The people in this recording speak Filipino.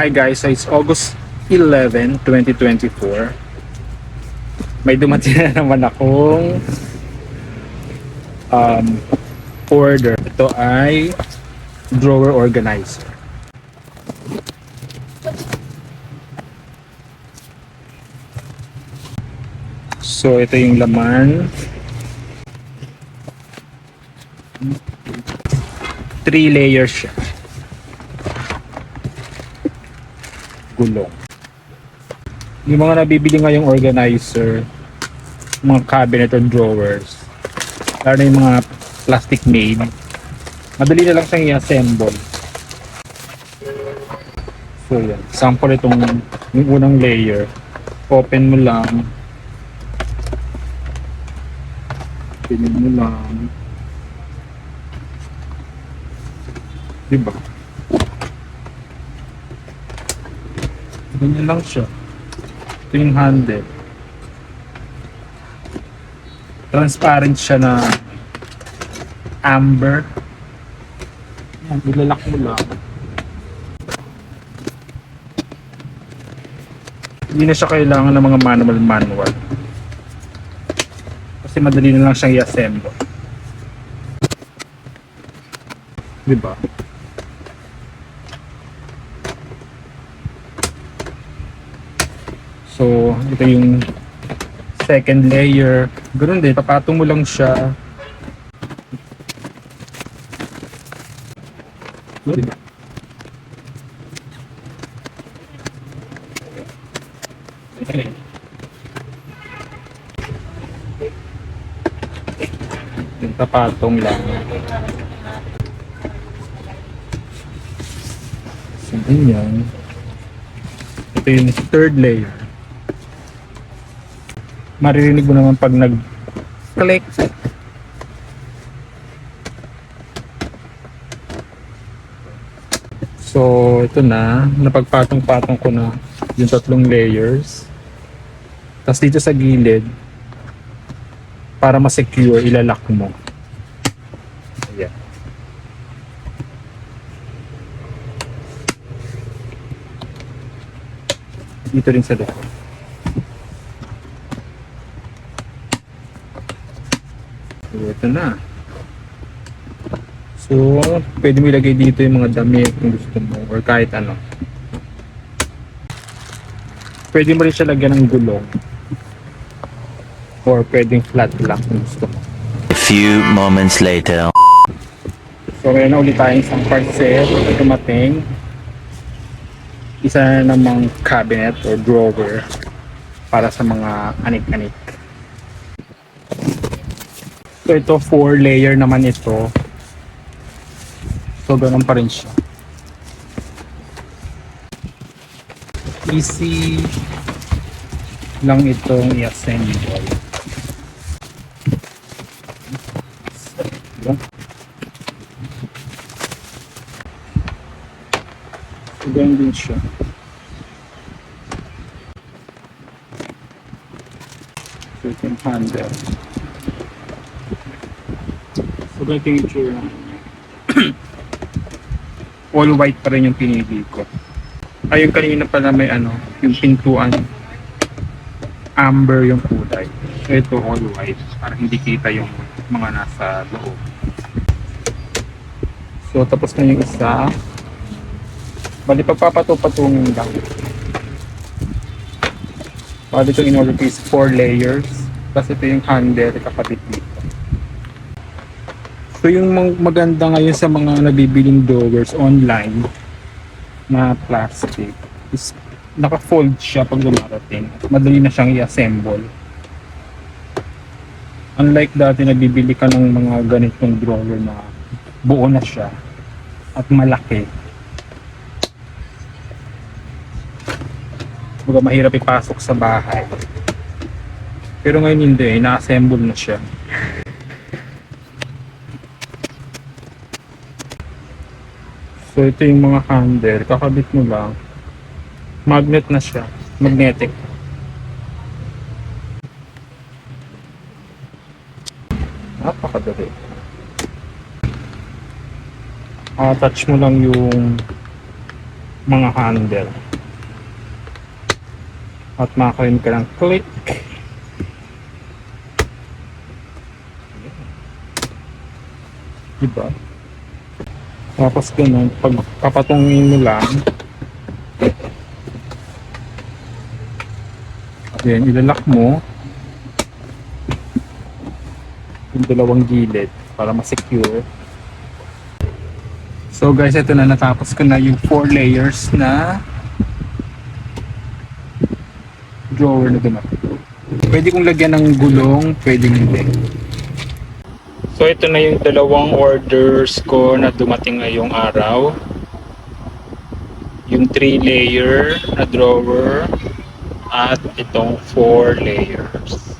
Hi guys, so it's August 11, 2024. May dumating na naman akong order. Ito ay drawer organizer. So ito yung laman. 3 layers siya. Gulong. Yung mga nabibili ngayong organizer, mga cabinet or drawers, lalo na yung mga plastic made, madali na lang siyang i-assemble. So yan, sample itong yung unang layer, open mo lang, pinin mo lang, diba? Ganyan lang siya. Ito yung handle. Transparent siya na amber. Yan, ilalak mo lang. Hindi na siya kailangan ng mga manual. Kasi madali na lang siyang i-assemble. Diba? So, ito yung second layer. Ganoon din, papatong mo lang siya. Diba? Yung papatong lang. So, ganyan. Ito yung third layer. Maririnig mo naman pag nag-click. So, ito na. Napagpatong-patong ko na yung tatlong layers. Tapos dito sa gilid, para ma-secure, ilalak mo. Ayan. Dito rin sa likod. So, ito na. So, pwede mo ilagay dito yung mga damit kung gusto mo or kahit ano. Pwede mo rin siya lagyan ng gulong. Or pwedeng flat lang kung gusto mo. A few moments later. So, ngayon na ulit tayong isang parcel na dumating. Isa na namang cabinet or drawer para sa mga anik-anik. So, ito 4 layer naman ito. So, ganun pa rin siya. Easy lang itong i-assemble. Diba? So, ganun din siya. So, ito yung handle. So, ganito yung itsura. All white pa rin yung pinili ko. Ayun kanina pala may ano, yung pintuan. Amber yung kulay. So, ito all white. Para hindi kita yung mga nasa loob. So, tapos na yung isa. Bali, pagpapato-patungin lang. Bali, ito in order is 4 layers. Tapos ito yung handle, kapatid dito. So yung maganda ngayon sa mga nabibiling drawers online na plastic is naka-fold siya pag dumarating. Madali na siyang i-assemble. Unlike dati nabibili ka ng mga ganitong drawer na buo na siya at malaki. Baga mahirap ipasok sa bahay. Pero ngayon hindi, na-assemble na siya. So ito yung mga handle, kakabit mo lang. Magnet na siya, magnetic. Napakadali. Touch mo lang yung mga handle. At makakunin ka ng click. Diba? Tapos ganun, pag papatungin mo lang, then ilalak mo yung dalawang gilid para ma-secure. So guys, ito na, natapos ko na yung 4 layers na drawer na dumating. Pwede kong lagyan ng gulong, pwede hindi. So ito na yung dalawang orders ko na dumating ngayong araw. Yung 3 layer na drawer at itong 4 layers.